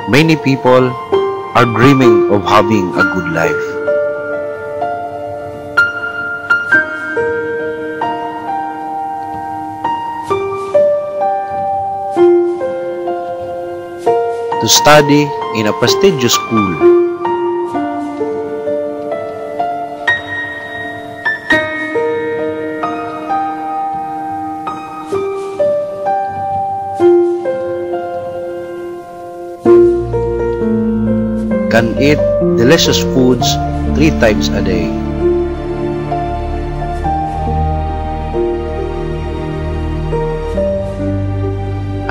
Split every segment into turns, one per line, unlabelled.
Many people are dreaming of having a good life. To study in a prestigious school. Can eat delicious foods 3 times a day.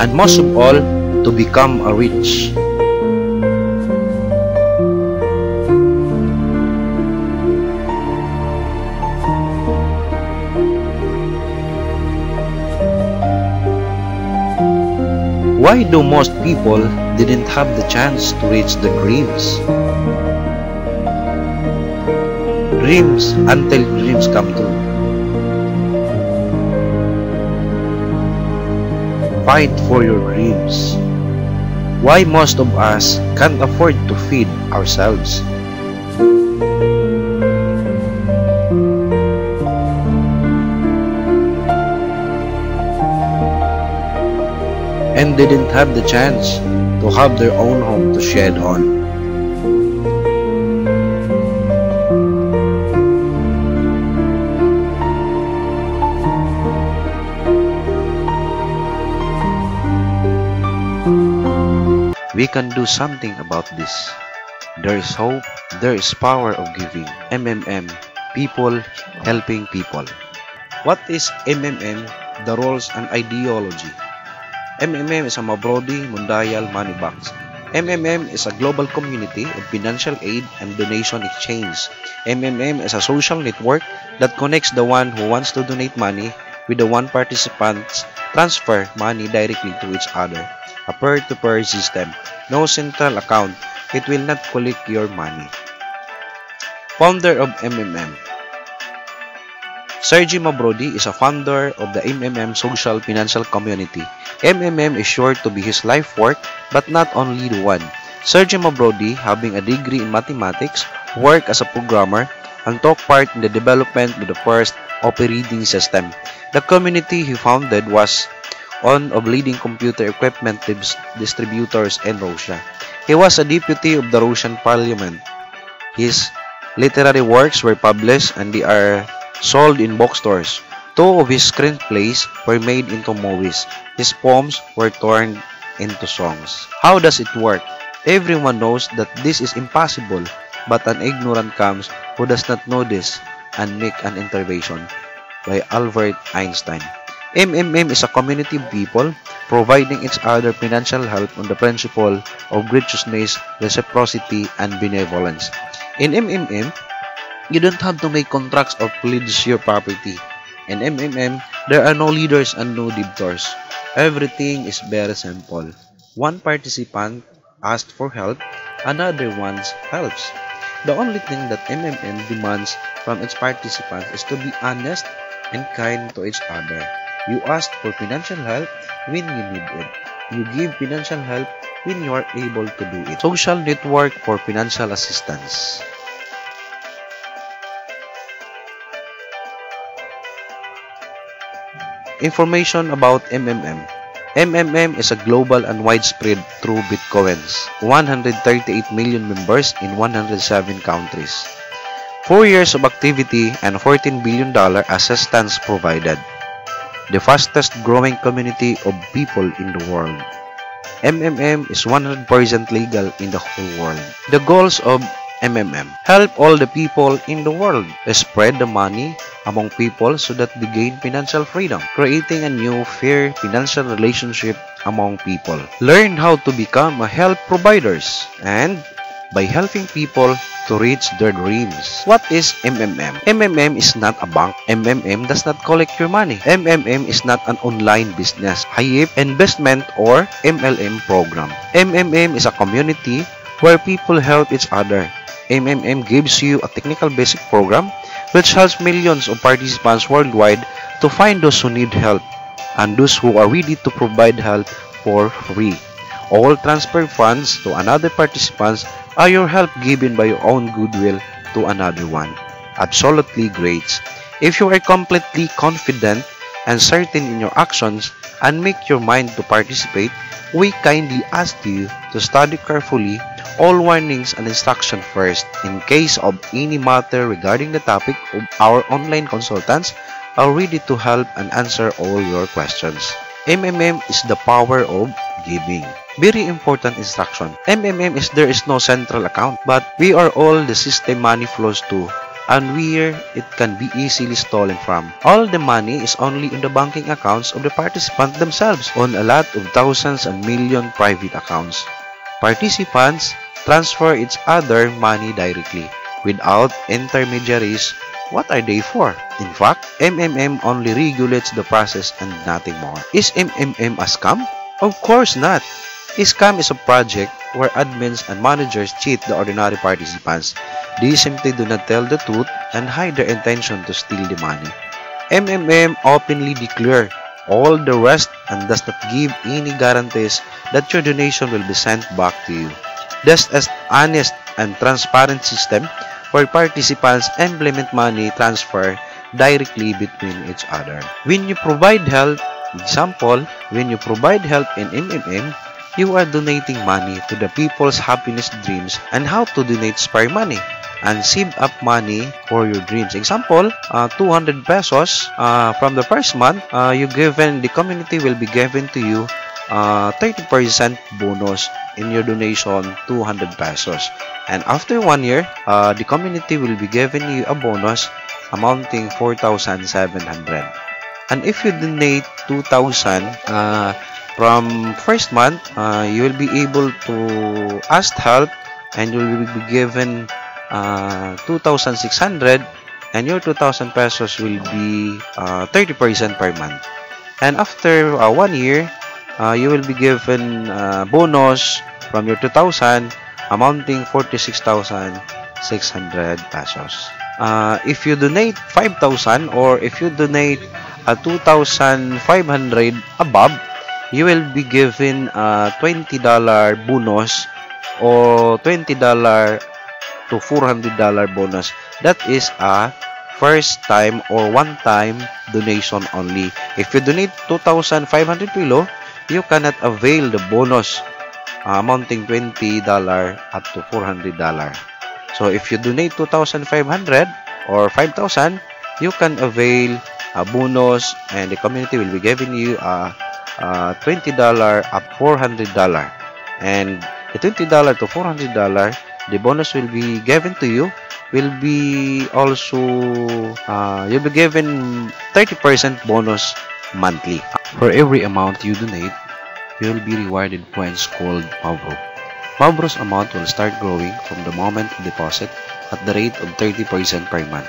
And most of all, to become a rich. Why do most people didn't have the chance to reach the dreams? Dreams until dreams come true. Fight for your dreams. Why most of us can't afford to feed ourselves? And didn't have the chance to have their own home to shed on. We can do something about this. There is hope, there is power of giving. MMM, people helping people. What is MMM? The roles and ideology. MMM is a Mabrodi Mundial Money Banks. MMM is a global community of financial aid and donation exchange. MMM is a social network that connects the one who wants to donate money with the one participants transfer money directly to each other. A peer-to-peer system. No central account. It will not collect your money. Founder of MMM. Sergi Mabrodi is a founder of the MMM social financial community. MMM is sure to be his life work, but not only the one. Sergi Mabrodi, having a degree in mathematics, worked as a programmer, and took part in the development of the first operating system. The community he founded was one of leading computer equipment distributors in Russia. He was a deputy of the Russian parliament. His literary works were published and they are sold in bookstores. 2 of his screenplays were made into movies. His poems were turned into songs. How does it work? Everyone knows that this is impossible, but an ignorant comes who does not know this and make an intervention. By Albert Einstein. MMM is a community of people providing each other financial help on the principle of graciousness, reciprocity, and benevolence. In MMM, you don't have to make contracts or pledge your property. In MMM, there are no leaders and no debtors. Everything is very simple. One participant asks for help, another one helps. The only thing that MMM demands from its participants is to be honest and kind to each other. You ask for financial help when you need it. You give financial help when you are able to do it. Social network for financial assistance. Information about MMM. MMM is a global and widespread through Bitcoins. 138 million members in 107 countries. 4 years of activity and $14 billion assistance provided. The fastest growing community of people in the world. MMM is 100% legal in the whole world. The goals of MMM. Help all the people in the world. Spread the money among people so that they gain financial freedom. Creating a new fair financial relationship among people. Learn how to become a help providers. And by helping people to reach their dreams. What is MMM? MMM is not a bank. MMM does not collect your money. MMM is not an online business, HIEP, investment, or MLM program. MMM is a community where people help each other. MMM gives you a technical basic program which helps millions of participants worldwide to find those who need help and those who are ready to provide help for free. All transfer funds to another participants are your help given by your own goodwill to another one. Absolutely great. If you are completely confident and certain in your actions and make your mind to participate, we kindly ask you to study carefully all warnings and instruction first. In case of any matter regarding the topic, our online consultants are ready to help and answer all your questions. MMM is the power of giving. Very important instruction. MMM is there is no central account, but we are all the system money flows to, and where it can be easily stolen from. All the money is only in the banking accounts of the participants themselves on a lot of thousands and million private accounts. Participants transfer each other money directly without intermediaries. What are they for? In fact, MMM only regulates the process and nothing more. Is MMM a scam? Of course not. A scam is a project where admins and managers cheat the ordinary participants. They simply do not tell the truth and hide their intention to steal the money. MMM openly declare all the rest and does not give any guarantees that your donation will be sent back to you. Thus, an honest and transparent system where participants implement money transfer directly between each other. When you provide help, example, when you provide help in MMM, you are donating money to the people's happiness dreams and how to donate spare money and save up money for your dreams. Example, 200 pesos from the first month, the community will be given to you 30% bonus in your donation, 200 pesos. And after 1 year, the community will be giving you a bonus amounting 4,700. And if you donate 2,000 from first month, you will be able to ask help and you will be given 2,600, and your 2,000 pesos will be 30% per month. And after 1 year, you will be given bonus from your 2,000 amounting 46,600 pesos. If you donate 5,000 or if you donate 2,500 above, you will be given a $20 bonus or $20 to $400 bonus. That is a first time or one time donation only. If you donate 2,500 below, you cannot avail the bonus amounting $20 up to $400. So if you donate 2,500 or 5,000, you can avail a bonus and the community will be giving you a $20 up $400. And the $20 to $400, the bonus will be given to you will be also you'll be given 30% bonus monthly. For every amount you donate, you will be rewarded points called Mavro. Mavro's amount will start growing from the moment of deposit at the rate of 30% per month.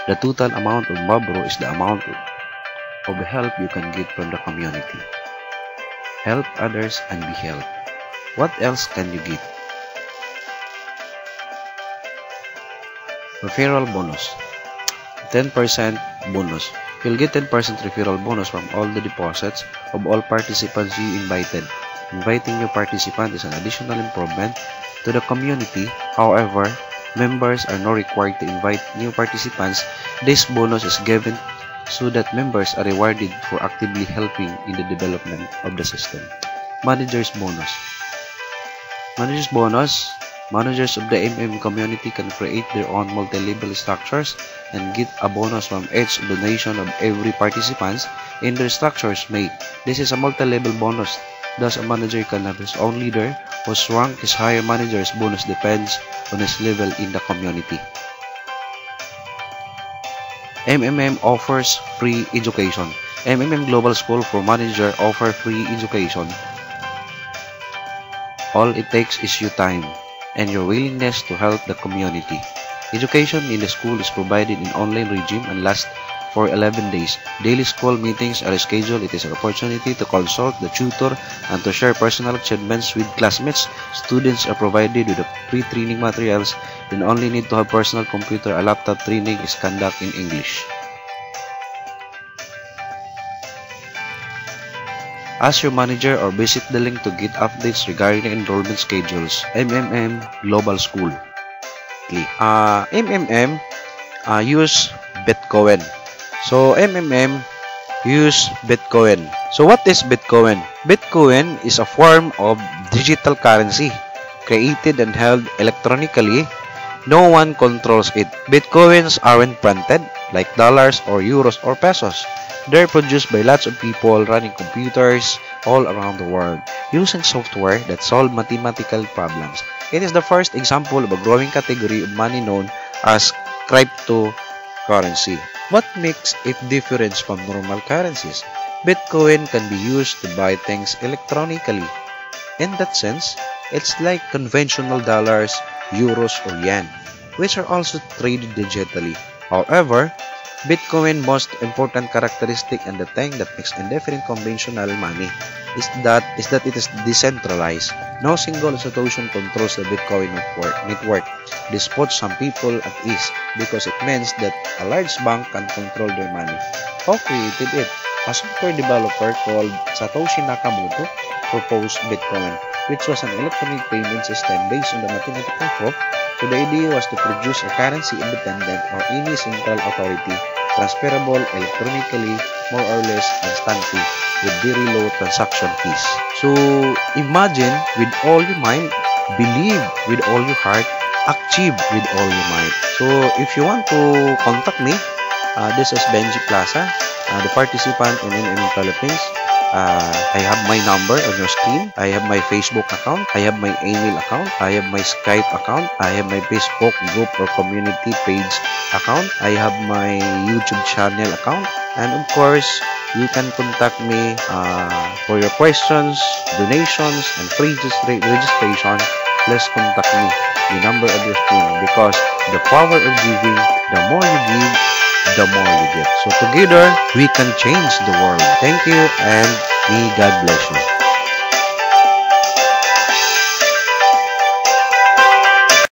The total amount of Mavro is the amount of help you can get from the community. Help others and be helped. What else can you get? Referral bonus. 10% bonus. You'll get 10% referral bonus from all the deposits of all participants you invited. Inviting new participant is an additional improvement to the community. However, members are not required to invite new participants. This bonus is given so that members are rewarded for actively helping in the development of the system. Manager's bonus. Manager's bonus. Managers of the MMM community can create their own multi-level structures and get a bonus from each donation of every participant in their structures made. This is a multi-level bonus. Thus, a manager can have his own leader whose rank is higher. Manager's bonus depends on his level in the community. MMM offers free education. MMM Global School for Manager offer free education. All it takes is your time and your willingness to help the community. Education in the school is provided in online regime and lasts for 11 days. Daily school meetings are scheduled. It is an opportunity to consult the tutor and to share personal achievements with classmates. Students are provided with the pre-training materials. They only need to have personal computer. A laptop. Training is conducted in English. Ask your manager or visit the link to get updates regarding enrollment schedules. MMM Global School. MMM use Bitcoin. So MMM use Bitcoin. So what is Bitcoin? Bitcoin is a form of digital currency created and held electronically. No one controls it. Bitcoins aren't printed like dollars or euros or pesos. They're produced by lots of people running computers all around the world using software that solve mathematical problems. It is the first example of a growing category of money known as cryptocurrency. What makes it different from normal currencies? Bitcoin can be used to buy things electronically. In that sense, it's like conventional dollars, euros, or yen, which are also traded digitally. However, Bitcoin's most important characteristic and the thing that makes it different from conventional money is that it is decentralized. No single institution controls the Bitcoin network. This puts some people at ease because it means that a large bank can control their money. Who created it? A software developer called Satoshi Nakamoto proposed Bitcoin, which was an electronic payment system based on the mathematical proof. So the idea was to produce a currency independent of any central authority, transferable electronically, more or less instantly, with very low transaction fees. So imagine with all your mind, believe with all your heart, achieve with all your mind. So if you want to contact me, this is Benji Plaza, the participant in NMM Philippines. I have my number on your screen. I have my Facebook account. I have my email account. I have my Skype account. I have my Facebook group or community page account. I have my YouTube channel account. And of course, you can contact me for your questions, donations, and free registration. Please contact me. The number of your screen, because the power of giving, the more you give, the more you get. So together, we can change the world. Thank you, and may God bless you.